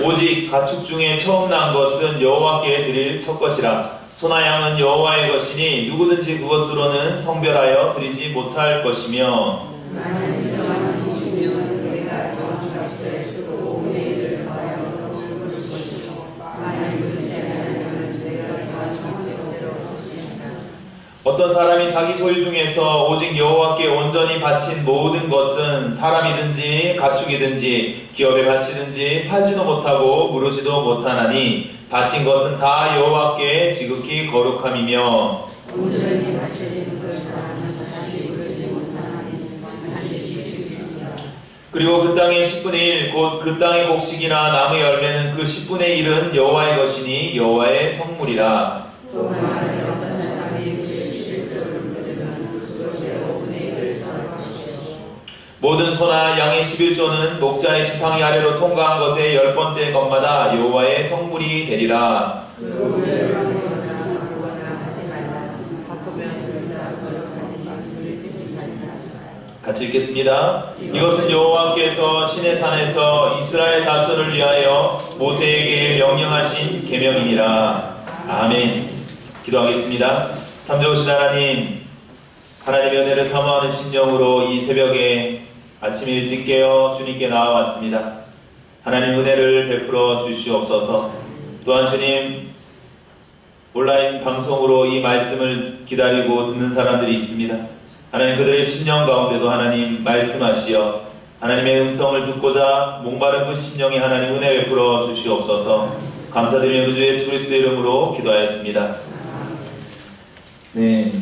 오직 가축 중에 처음 난 것은 여호와께 드릴 첫 것이라. 소나 양은 여호와의 것이니 누구든지 그것으로는 성별하여 드리지 못할 것이며. 어떤 사람이 자기 소유 중에서 오직 여호와께 온전히 바친 모든 것은 사람이든지 가축이든지 기업에 바치든지 팔지도 못하고 무르지도 못하나니 바친 것은 다 여호와께 지극히 거룩함이며. 온전히 바쳐진 것을 하면서 다시 무르지 못하나니 반드시 죽이시니라. 그리고 그 땅의 10분의 1 곧 그 땅의 곡식이나 나무 열매는 그 10분의 1은 여호와의 것이니 여호와의 성물이라. 또 만일 어떤 사람이 그 11조를 물으면 그것의 5분의 1을 더하시오. 모든 소나 양의 11조는 목자의 지팡이 아래로 통과한 것의 10번째 것마다 여호와의 성물이 되리라. 그리고 물러가거나 바꾸거나 하지 말라. 바꾸면 둘 다 거룩하니 우리 뜻이 살리라. 같이 읽겠습니다. 이것은 여호와께서 시내 산에서 이스라엘 자손을 위하여 모세에게 명령하신 계명이니라. 아멘. 기도하겠습니다. 참 좋으신 하나님, 하나님의 은혜를 사모하는 심령으로 이 새벽에 아침 일찍 깨어 주님께 나와왔습니다. 하나님 은혜를 베풀어 주시옵소서. 또한 주님, 온라인 방송으로 이 말씀을 기다리고 듣는 사람들이 있습니다. 하나님 그들의 심령 가운데도 하나님 말씀하시어 하나님의 음성을 듣고자 목마른 그 심령에 하나님 은혜 베풀어 주시옵소서. 감사드리며 우리 주 예수 그리스도의 이름으로 기도하였습니다. 네,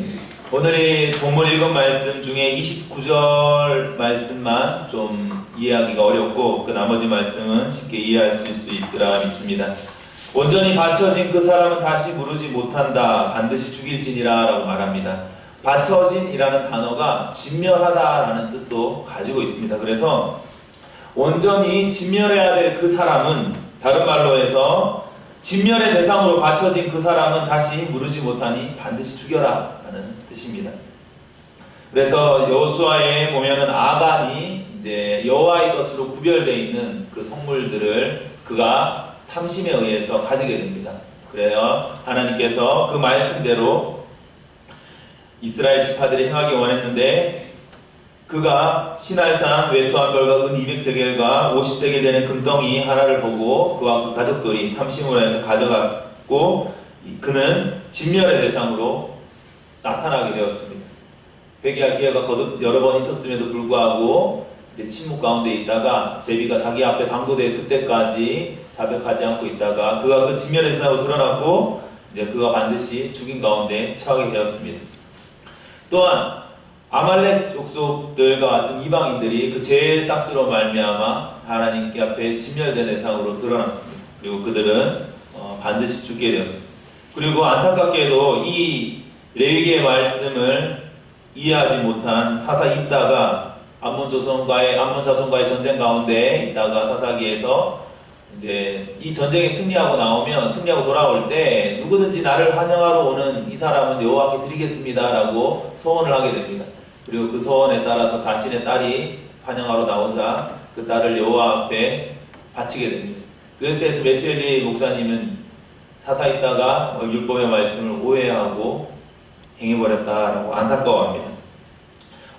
오늘의 본문 읽은 말씀 중에 29절 말씀만 좀 이해하기가 어렵고 그 나머지 말씀은 쉽게 이해할 수 있으라 믿습니다. 온전히 바쳐진 그 사람은 다시 무르지 못한다. 반드시 죽일지니라 라고 말합니다. 바쳐진이라는 단어가 진멸하다라는 뜻도 가지고 있습니다. 그래서 온전히 진멸해야 될 그 사람은, 다른 말로 해서 진멸의 대상으로 바쳐진 그 사람은 다시 무르지 못하니 반드시 죽여라 라는 뜻입니다. 그래서 여호수아에 보면은 아간이 이제 여호와의 것으로 구별되어 있는 그 성물들을 그가 탐심에 의해서 가지게 됩니다. 그래요 하나님께서 그 말씀대로 이스라엘 지파들이 행하기 원했는데 그가 시날산 외투 한 벌과 은 200세겔과 50세겔 되는 금덩이 하나를 보고 그와 그 가족들이 탐심으로 해서 가져갔고 그는 진멸의 대상으로 나타나게 되었습니다. 회개할 기회가 거듭 여러 번 있었음에도 불구하고 이제 침묵 가운데 있다가 제비가 자기 앞에 당도될 그때까지 자백하지 않고 있다가 그가 그 진멸의 대상으로 드러났고 이제 그가 반드시 죽인 가운데 처하게 되었습니다. 또한 아말렉 족속들과 같은 이방인들이 그 제일 싹스로 말미암아 하나님께 앞에 진멸된 대상으로 드러났습니다. 그리고 그들은 반드시 죽게 되었습니다. 그리고 안타깝게도 이 레위기의 말씀을 이해하지 못한 사사 입다가 암몬 자손과의 전쟁 가운데 있다가 사사기에서 이제 이 전쟁에 승리하고 돌아올 때 누구든지 나를 환영하러 오는 이 사람은 여호와께 드리겠습니다라고 소원을 하게 됩니다. 그리고 그 소원에 따라서 자신의 딸이 환영하러 나오자 그 딸을 여호와 앞에 바치게 됩니다. 그래서 메투엘리 목사님은 사사 있다가 율법의 말씀을 오해하고 행해버렸다라고 안타까워합니다.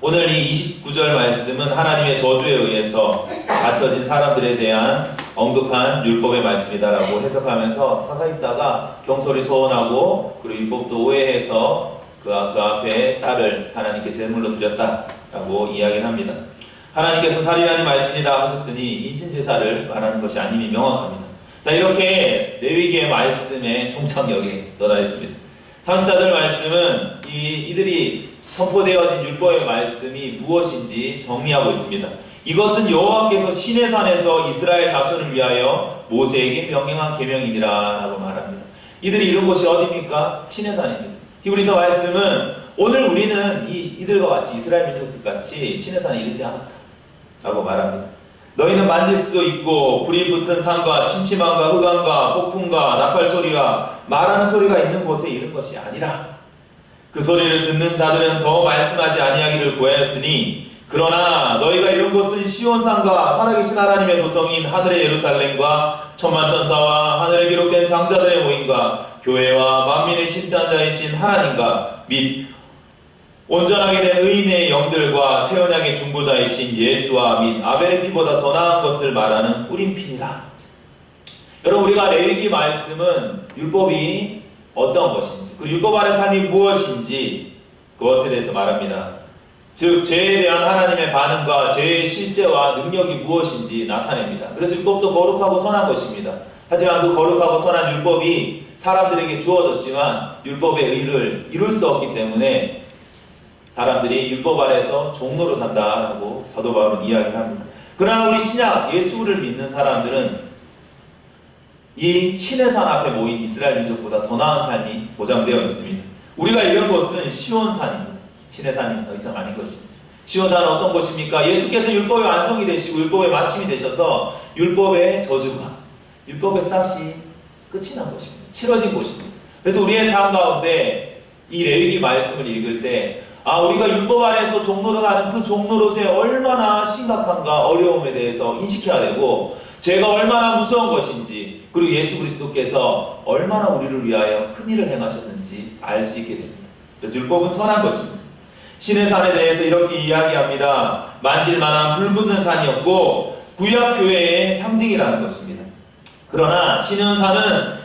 오늘 이 29절 말씀은 하나님의 저주에 의해서 갇혀진 사람들에 대한 언급한 율법의 말씀이다라고 해석하면서 사사 있다가 경솔히 소원하고 그리고 율법도 오해해서 그 앞에 딸을 하나님께 제물로 드렸다라고 이야기를 합니다. 하나님께서 살인하니 말지니라 하셨으니 인신제사를 말하는 것이 아님이 명확합니다. 자, 이렇게 레위기의 말씀의 종착역에 도달했습니다. 34절 말씀은 이들이 선포되어진 율법의 말씀이 무엇인지 정리하고 있습니다. 이것은 여호와께서 시내산에서 이스라엘 자손을 위하여 모세에게 명령한 계명이니라 라고 말합니다. 이들이 이룬 곳이 어디입니까? 시내산입니다. 히브리서 말씀은 오늘 우리는 이들과 같이 이스라엘 민족들같이 시내산에 이르지 않았다 라고 말합니다. 너희는 만질 수도 있고 불이 붙은 산과 침침함과 흑암과 폭풍과 나팔 소리와 말하는 소리가 있는 곳에 이른 것이 아니라 그 소리를 듣는 자들은 더 말씀하지 아니하기를 구하였으니 그러나 너희가 이룬 곳은 시온산과 살아계신 하나님의 도성인 하늘의 예루살렘과 천만 천사와 하늘에 기록된 장자들의 모임과 교회와 만민의 심장자이신 하나님과 및 온전하게 된 의인의 영들과 새 언약의 중보자이신 예수와 및 아벨의 피보다 더 나은 것을 말하는 뿌림피니라. 여러분, 우리가 레위기 말씀은 율법이 어떤 것인지, 그 율법 아래 삶이 무엇인지 그것에 대해서 말합니다. 즉 죄에 대한 하나님의 반응과 죄의 실제와 능력이 무엇인지 나타냅니다. 그래서 율법도 거룩하고 선한 것입니다. 하지만 그 거룩하고 선한 율법이 사람들에게 주어졌지만 율법의 의를 이룰 수 없기 때문에 사람들이 율법 아래서 종로로 산다라고 사도 바울은 이야기를 합니다. 그러나 우리 신약 예수를 믿는 사람들은 이 신의 산 앞에 모인 이스라엘 민족보다 더 나은 삶이 보장되어 있습니다. 우리가 이런 곳은 시온산입니다. 신의 산이 더 이상 아닌 것입니다. 시온산은 어떤 곳입니까? 예수께서 율법의 완성이 되시고 율법의 마침이 되셔서 율법의 저주가, 율법의 싹이 끝이 난 것입니다. 치러진 곳입니다. 그래서 우리의 삶 가운데 이 레위기 말씀을 읽을 때 우리가 율법 아래에서 종로로 가는 그 종로로서의 얼마나 심각한가 어려움에 대해서 인식해야 되고 죄가 얼마나 무서운 것인지 그리고 예수 그리스도께서 얼마나 우리를 위하여 큰 일을 행하셨는지 알 수 있게 됩니다. 그래서 율법은 선한 것입니다. 신의 산에 대해서 이렇게 이야기합니다. 만질만한 불붙는 산이었고 구약교회의 상징이라는 것입니다. 그러나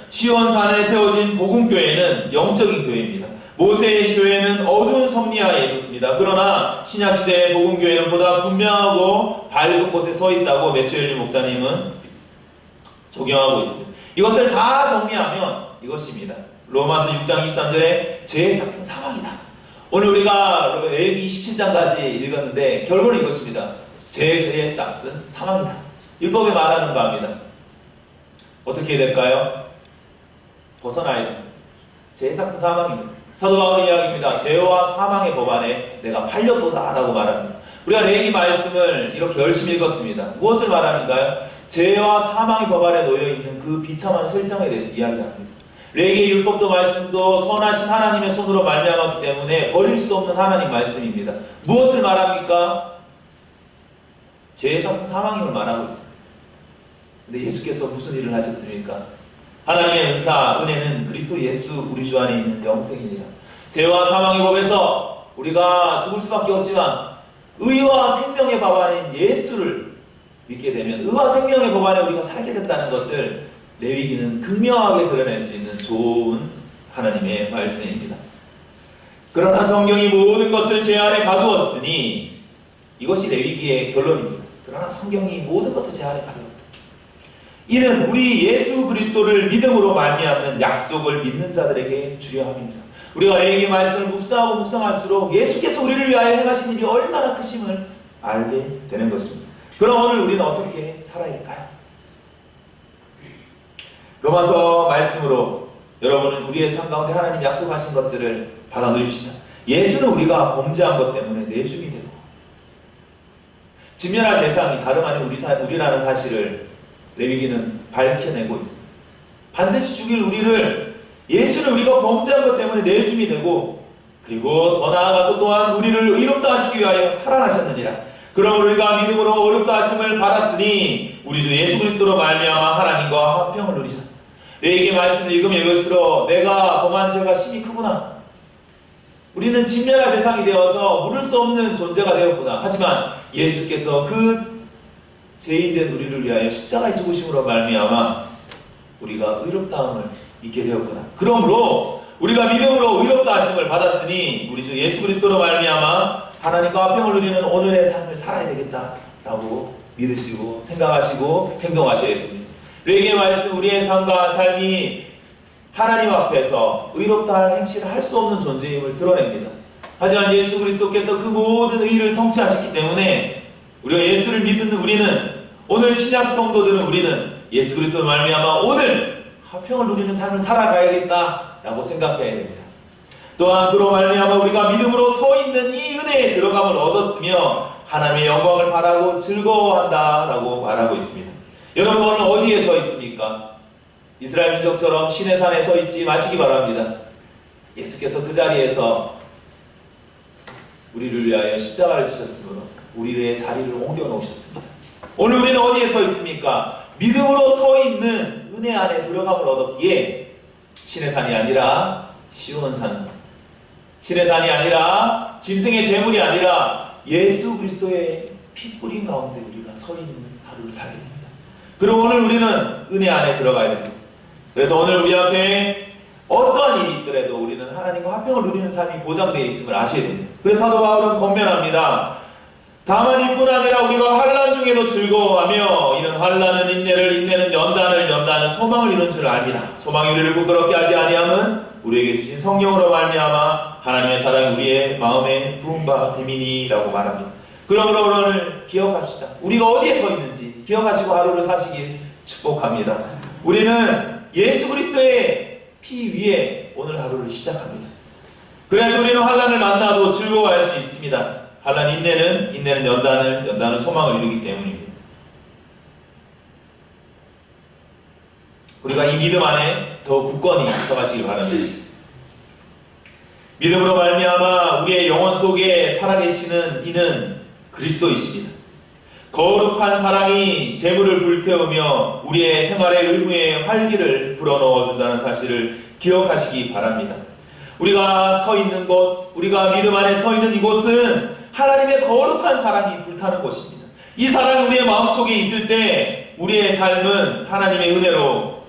시온산에 세워진 복음교회는 영적인 교회입니다. 모세의 교회는 어두운 섭리하에 있었습니다. 그러나 신약시대의 복음교회는 보다 분명하고 밝은 곳에 서 있다고 매튜 헬리 목사님은 적용하고 있습니다. 이것을 다 정리하면 이것입니다. 로마서 6장 23절에 죄의 삭은 사망이다. 오늘 우리가 레위기 27장까지 읽었는데 결론은 이것입니다. 죄의 삭은 사망이다. 율법에 말하는 바입니다. 어떻게 해야 될까요? 벗어나야 됩니다. 죄의 삭은 사망입니다. 사도 바울의 이야기입니다. 죄와 사망의 법 안에 내가 팔렸도다 라고 말합니다. 우리가 레위기 말씀을 이렇게 열심히 읽었습니다. 무엇을 말하는가요? 죄와 사망의 법 안에 놓여있는 그 비참한 실상에 대해서 이야기합니다. 레위기의 율법도 말씀도 선하신 하나님의 손으로 말미암았기 때문에 버릴 수 없는 하나님 말씀입니다. 무엇을 말합니까? 죄의 삭은 사망임을 말하고 있습니다. 근데 예수께서 무슨 일을 하셨습니까? 하나님의 은혜는 그리스도 예수 우리 주 안에 있는 영생이니라. 죄와 사망의 법에서 우리가 죽을 수밖에 없지만 의와 생명의 법 안인 예수를 믿게 되면 의와 생명의 법 안에 우리가 살게 됐다는 것을 레위기는 극명하게 드러낼 수 있는 좋은 하나님의 말씀입니다. 그러나 성경이 모든 것을 제 안에 가두었으니 이것이 레위기의 결론입니다. 그러나 성경이 모든 것을 제 안에 가두었다. 이는 우리 예수 그리스도를 믿음으로 말미암는 약속을 믿는 자들에게 주요함입니다. 우리가 레위기 말씀을 묵상하고 묵상할수록 예수께서 우리를 위하여 행하신 일이 얼마나 크심을 알게 되는 것입니다. 그럼 오늘 우리는 어떻게 살아야 할까요? 로마서 말씀으로 여러분은 우리의 삶 가운데 하나님 약속하신 것들을 받아 누립시다. 예수는 우리가 범죄한 것 때문에 내줌이 되고 직면할 대상이 다름 아닌 우리라는 사실을 레위기는 밝혀내고 있습니다. 반드시 죽일 우리를 예수는 우리가 범죄한 것 때문에 내줌이 되고 그리고 더 나아가서 또한 우리를 의롭다 하시기 위하여 살아나셨느니라. 그러므로 우리가 믿음으로 의롭다 하심을 받았으니 우리 주 예수 그리스도로 말미암아 하나님과 화평을 누리자. 레위기 말씀을 읽으면 읽을수록 내가 범한 죄가 심히 크구나. 우리는 진멸할 대상이 되어서 물을 수 없는 존재가 되었구나. 하지만 예수께서 그 죄인된 우리를 위하여 십자가에 죽으심으로 말미암아 우리가 의롭다함을 믿게 되었구나. 그러므로 우리가 믿음으로 의롭다 하심을 받았으니 우리 주 예수 그리스도로 말미암아 하나님과 화평을 누리는 오늘의 삶을 살아야 되겠다라고 믿으시고 생각하시고 행동하셔야 됩니다. 레위기의 말씀 우리의 삶과 삶이 하나님 앞에서 의롭다 할 행실을 할 수 없는 존재임을 드러냅니다. 하지만 예수 그리스도께서 그 모든 의를 성취하셨기 때문에 우리가 예수를 믿는 우리는 오늘 신약 성도들은 우리는 예수 그리스도로 말미암아 오늘 화평을 누리는 삶을 살아가야겠다라고 생각해야 됩니다. 또한 그로 말미암아 우리가 믿음으로 서 있는 이 은혜에 들어감을 얻었으며 하나님의 영광을 바라고 즐거워한다라고 말하고 있습니다. 여러분 오늘 어디에 서 있습니까? 이스라엘 민족처럼 신의 산에 서 있지 마시기 바랍니다. 예수께서 그 자리에서 우리를 위하여 십자가를 지셨으므로 우리의 자리를 옮겨 놓으셨습니다. 오늘 우리는 어디에 서 있습니까? 믿음으로 서 있는 은혜 안에 들어감을 얻었기에 신의 산이 아니라 시온산, 신의 산이 아니라 짐승의 제물이 아니라 예수 그리스도의 피 뿌린 가운데 우리가 서 있는 하루를 살게 됩니다. 그리고 오늘 우리는 은혜 안에 들어가야 됩니다. 그래서 오늘 우리 앞에 어떠한 일이 있더라도 우리는 하나님과 화평을 누리는 삶이 보장되어 있음을 아셔야 됩니다. 그래서 사도 바울은 권면합니다. 다만 이뿐 아니라 우리가 환난 중에도 즐거워하며 이런 환난은 인내를, 인내는 연단을, 연단은 소망을 이룬 줄 압니다. 소망이 우리를 부끄럽게 하지 아니함은 우리에게 주신 성령으로 말미암아 하나님의 사랑이 우리의 마음에 부은 바 됨이니라고 말합니다. 그러므로 오늘 기억합시다. 우리가 어디에 서 있는지 기억하시고 하루를 사시길 축복합니다. 우리는 예수 그리스도의 피 위에 오늘 하루를 시작합니다. 그래서 우리는 환난을 만나도 즐거워할 수 있습니다. 환난 인내는 연단은 소망을 이루기 때문입니다. 우리가 이 믿음 안에 더 굳건히 들어가시길 바랍니다. 믿음으로 말미암아 우리의 영혼 속에 살아계시는 이는 그리스도이십니다. 거룩한 사랑이 재물을 불태우며 우리의 생활의 의무에 활기를 불어넣어준다는 사실을 기억하시기 바랍니다. 우리가 서 있는 곳, 우리가 믿음 안에 서 있는 이곳은 하나님의 거룩한 사랑이 불타는 곳입니다. 이 사랑이 우리의 마음속에 있을 때 우리의 삶은 하나님의 은혜로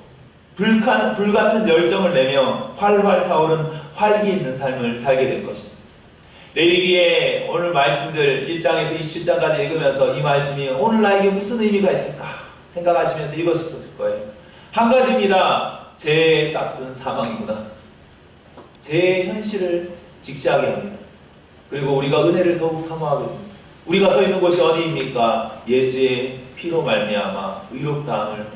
불같은 열정을 내며 활활 타오른 활기 있는 삶을 살게 될 것입니다. 레위기의 오늘 말씀들 1장에서 27장까지 읽으면서 이 말씀이 오늘 나에게 무슨 의미가 있을까 생각하시면서 읽으셨을 거예요. 한 가지입니다. 죄의 싹은 사망이구나. 죄의 현실을 직시하게 합니다. 그리고 우리가 은혜를 더욱 사모하게 됩니다. 우리가 서 있는 곳이 어디입니까? 예수의 피로 말미암아 의롭다함을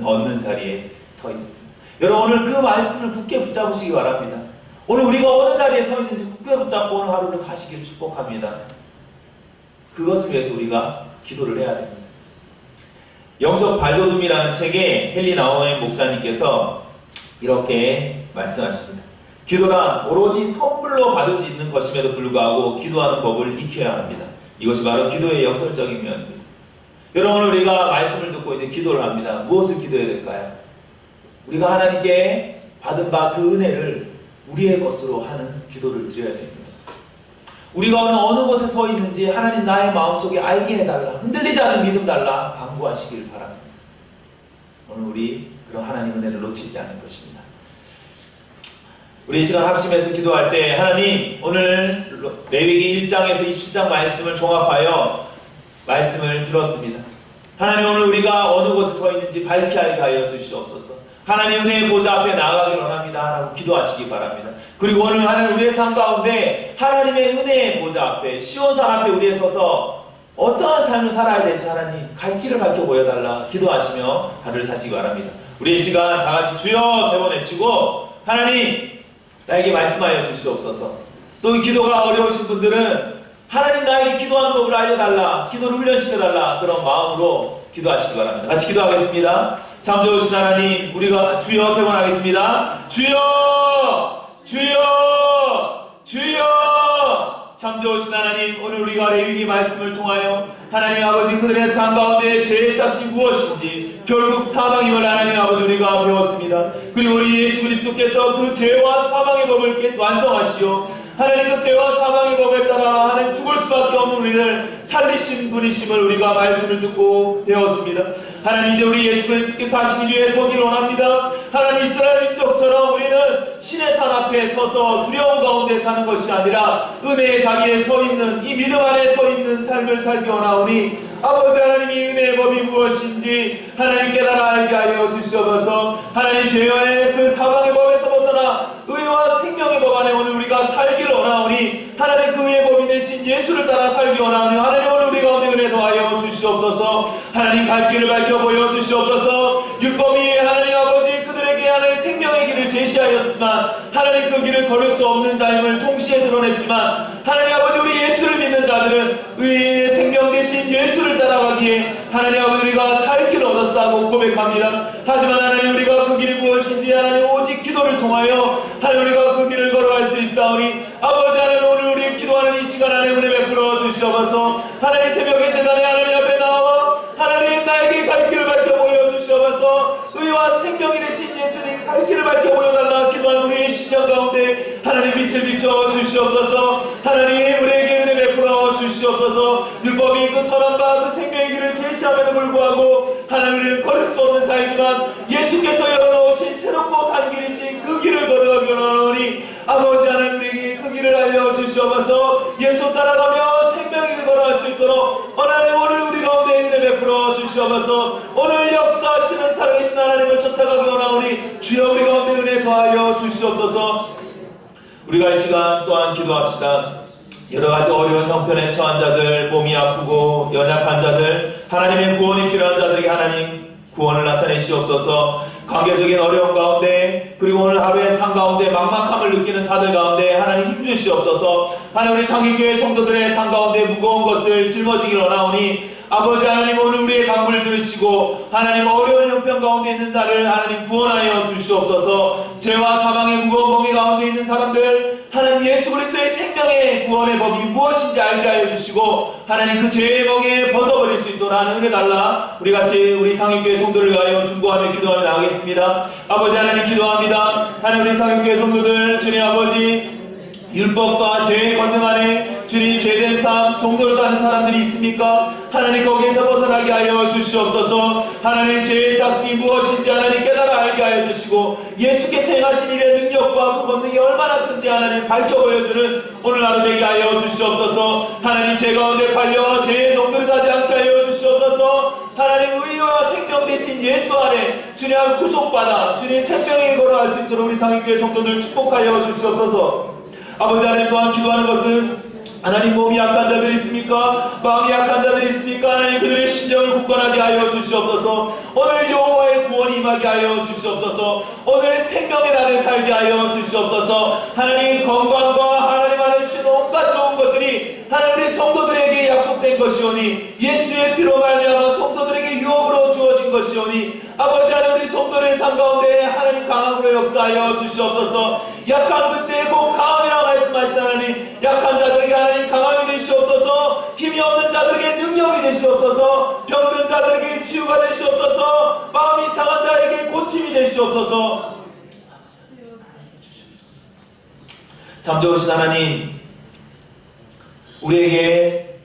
얻는 자리에 서 있습니다. 여러분 오늘 그 말씀을 굳게 붙잡으시기 바랍니다. 오늘 우리가 어느 자리에 서 있는지 굳게 붙잡고 오늘 하루를 사시길 축복합니다. 그것을 위해서 우리가 기도를 해야 됩니다. 영적 발돋움이라는 책에 헨리 나우엔 목사님께서 이렇게 말씀하십니다. 기도란 오로지 선물로 받을 수 있는 것임에도 불구하고 기도하는 법을 익혀야 합니다. 이것이 바로 기도의 역설적인 면입니다. 여러분 오늘 우리가 말씀을 듣고 이제 기도를 합니다. 무엇을 기도해야 될까요? 우리가 하나님께 받은 바 그 은혜를 우리의 것으로 하는 기도를 드려야 됩니다. 우리가 어느 곳에 서 있는지 하나님 나의 마음속에 알게 해달라, 흔들리지 않는 믿음 달라 간구하시길 바랍니다. 오늘 우리 그런 하나님 은혜를 놓치지 않을 것입니다. 우리 이 시간 합심해서 기도할 때 하나님 오늘 레위기 1장에서 20장 말씀을 종합하여 말씀을 들었습니다. 하나님 오늘 우리가 어느 곳에 서 있는지 밝게 알게 하여 주시옵소서. 하나님 은혜의 보좌 앞에 나아가길 원합니다 라고 기도하시기 바랍니다. 그리고 오늘 하나님 우리의 삶 가운데 하나님의 은혜의 보좌 앞에 시온산 앞에 우리에 서서 어떠한 삶을 살아야 될지 하나님 갈 길을 밝혀 보여달라 기도하시며 하루를 사시기 바랍니다. 우리 이 시간 다같이 주여 세 번 외치고 하나님 나에게 말씀하여 주시옵소서. 또 이 기도가 어려우신 분들은 하나님 나에게 기도하는 법을 알려달라, 기도를 훈련시켜달라 그런 마음으로 기도하시기 바랍니다. 같이 기도하겠습니다. 참 좋으신 하나님, 우리가 주여 세 번 하겠습니다. 주여! 주여! 주여! 참 좋으신 하나님, 오늘 우리가 레위기 말씀을 통하여 하나님 아버지 그들의 삶 가운데 죄의 싹이 무엇인지 결국 사망임을 하나님 아버지 우리가 배웠습니다. 그리고 우리 예수 그리스도께서 그 죄와 사망의 법을 완성하시오 하나님 그 죄와 사망의 법에 따라 하나님 죽을 수밖에 없는 우리를 살리신 분이심을 우리가 말씀을 듣고 배웠습니다. 하나님 이제 우리 예수 그리스도께서 하신 일 위에 서기를 원합니다. 하나님 이스라엘 민족처럼 우리는 신의 산 앞에 서서 두려움 가운데 사는 것이 아니라 은혜의 자리에 서 있는 이 믿음 안에 서 있는 삶을 살기 원하오니 아버지 하나님이 은혜의 법이 무엇인지 하나님 깨달아 알게 하여 주시옵소서. 하나님 죄의 그 사망의 법에서 벗어나 의와 생명의 법 안에 오늘 우리가 살기를 원하오니 하나님 그 의의 법이 되신 예수를 따라 살기 원하오니 하나님 오늘 우리 가운데 은혜 더하여 주시옵소서. 하나님 갈 길을 밝혀 보여 주시옵소서. 율법이 하나님 아버지 그들에게 하나님 생명의 길을 제시하였지만 하나님 그 길을 걸을 수 없는 자임을 동시에 드러냈지만 하나님 아버지 우리 예수를 믿는 자들은 의의 생명 대신 예수를 따라가기에 하나님 아버지 우리가 살 길을 얻었다고 고백합니다. 하지만 하나님 우리가 그 길이 무엇인지 하나님 오직 기도를 통하여 하나님 우리가 그 길을 걸어갈 수 있사오니 아버지 하나님 오늘 우리 기도하는 이 시간 안에 은혜 베풀어 주시옵소서. 의와 생명이 되신 예수님 갈 길을 밝혀 보여달라 기도하는 우리의 심령 가운데 하나님 빛을 비춰 주시옵소서. 하나님 우리에게 은혜 베풀어 주시옵소서. 율법이 그 선함과 그 생명의 길을 제시함에도 불구하고 하나님 우리는 걸을 수 없는 자이지만 예수께서 열어놓으신 새롭고 산 길이신 그 길을 걸어가기 원하노니 아버지 하나님 우리에게 그 길을 알려주시옵소서. 예수 따라가며 생명의 길을 걸어갈 수 있도록 하나님 오늘 우리 가운데 은혜 베풀어 주시옵소서. 오늘 역사하시는 살아계신 하나님을 쫓아가기 원하오니 주여 우리 가운데 은혜 더하여 주시옵소서. 우리가 이 시간 또한 기도합시다. 여러가지 어려운 형편에 처한 자들, 몸이 아프고 연약한 자들, 하나님의 구원이 필요한 자들에게 하나님 구원을 나타내시옵소서. 관계적인 어려움 가운데 그리고 오늘 하루의 삶 가운데 막막함을 느끼는 자들 가운데 하나님 힘주시옵소서. 하나님 우리 상기교회 성도들의 삶 가운데 무거운 것을 짊어지기 원하오니 아버지 하나님 오늘 우리의 간구를 들으시고 하나님 어려운 형편 가운데 있는 자를 하나님 구원하여 주시옵소서. 죄와 사망의 무거운 멍에 가운데 있는 사람들 하나님 예수 그리스도의 생명의 구원의 법이 무엇인지 알게 하여 주시고 하나님 그 죄의 멍에 벗어버릴 수 있도록 하는 은혜 달라 우리 같이 우리 상인교회 성도를 위하여 중보하며 기도하며 나가겠습니다. 아버지 하나님 기도합니다. 하나님 우리 상인교회 성도들 주님 아버지 율법과 죄의 권능 안에 주님 죄된 삶 종로를 가는 사람들이 있습니까? 하나님 거기에서 벗어나게 하여 주시옵소서. 하나님 죄의 삭시 무엇인지 하나님 깨달아 알게 하여 주시고 예수께서 행하신 일의 능력과 그 권능이 얼마나 큰지 하나님 밝혀 보여주는 오늘 하루 되게 하여 주시옵소서. 하나님 죄 가운데 팔려 죄의 종로를 가지 않게 하여 주시옵소서. 하나님 의와 생명 대신 예수 안에 주님 구속받아 주님 생명에 걸어갈 수 있도록 우리 상인교회 성도들 축복하여 주시옵소서. 아버지 하나님 또한 기도하는 것은 하나님 몸이 약한 자들이 있습니까? 마음이 약한 자들이 있습니까? 하나님 그들의 심령을 굳건하게 하여 주시옵소서. 오늘 여호와의 구원이 임하게 하여 주시옵소서. 오늘 생명의 날을 살게 하여 주시옵소서. 하나님 건강과 하나님 안에 주신 온갖 좋은 것들이 하나님 우리 성도들에게 약속된 것이오니 예수의 피로 말미암아 성도들에게 유업으로 주어진 것이오니 아버지 하나님 우리 성도들의 삶 가운데 하나님 강함으로 역사하여 주시옵소서. 약한 그때 곧 강함이라 말씀하신 하나님 약한 자들에게 하나님 강함이 되시옵소서. 힘이 없는 자들에게 능력이 되시옵소서. 병든 자들에게 치유가 되시옵소서. 마음이 상한 자에게 고침이 되시옵소서. 참 좋으신 하나님 우리에게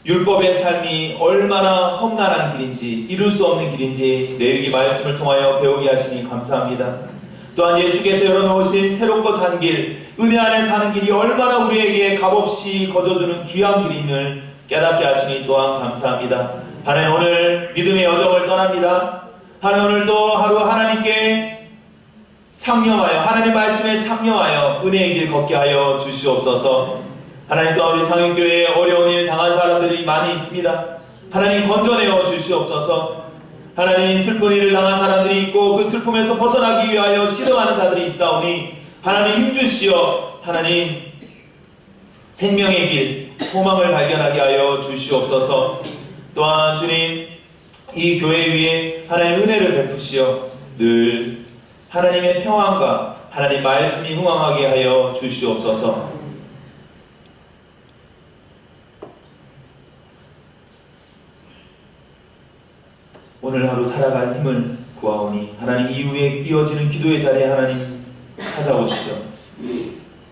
율법의 삶이 얼마나 험난한 길인지 이룰 수 없는 길인지 레위기 말씀을 통하여 배우게 하시니 감사합니다. 또한 예수께서 열어놓으신 새롭고 산 길, 은혜 안에 사는 길이 얼마나 우리에게 값없이 거저주는 귀한 길임을 깨닫게 하시니 또한 감사합니다. 하나님 오늘 믿음의 여정을 떠납니다. 하나님 오늘 또 하루 하나님께 창념하여 하나님 말씀에 창념하여 은혜의 길 걷게 하여 주시옵소서. 하나님 또한 우리 상인교회에 어려운 일 당한 사람들이 많이 있습니다. 하나님 건져내어 주시옵소서. 하나님 슬픈 일을 당한 사람들이 있고 그 슬픔에서 벗어나기 위하여 시름하는 자들이 있사오니 하나님 힘주시어 하나님 생명의 길 소망을 발견하게 하여 주시옵소서. 또한 주님 이 교회 위에 하나님 은혜를 베푸시어 늘 하나님의 평안과 하나님 말씀이 흥왕하게 하여 주시옵소서. 오늘 하루 살아갈 힘을 구하오니 하나님 이후에 이어지는 기도의 자리에 하나님 찾아오시려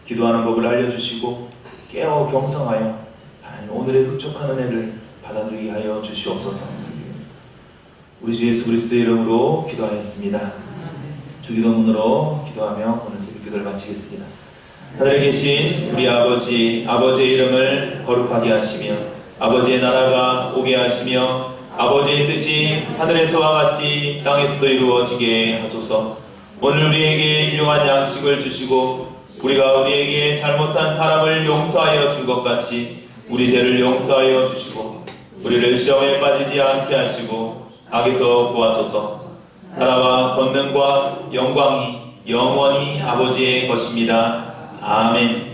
기도하는 법을 알려주시고 깨어 경성하여 하나님 오늘의 흡족한 은혜를 받아들이게 하여 주시옵소서. 우리 주 예수 그리스도의 이름으로 기도하였습니다. 주기도문으로 기도하며 오늘 새벽 기도를 마치겠습니다. 하늘에 계신 우리 아버지의 이름을 거룩하게 하시며 아버지의 나라가 오게 하시며 아버지의 뜻이 하늘에서와 같이 땅에서도 이루어지게 하소서. 오늘 우리에게 일용할 양식을 주시고 우리가 우리에게 잘못한 사람을 용서하여 준 것 같이 우리 죄를 용서하여 주시고 우리를 시험에 빠지지 않게 하시고 악에서 구하소서. 나라와 권능과 영광이 영원히 아버지의 것입니다. 아멘.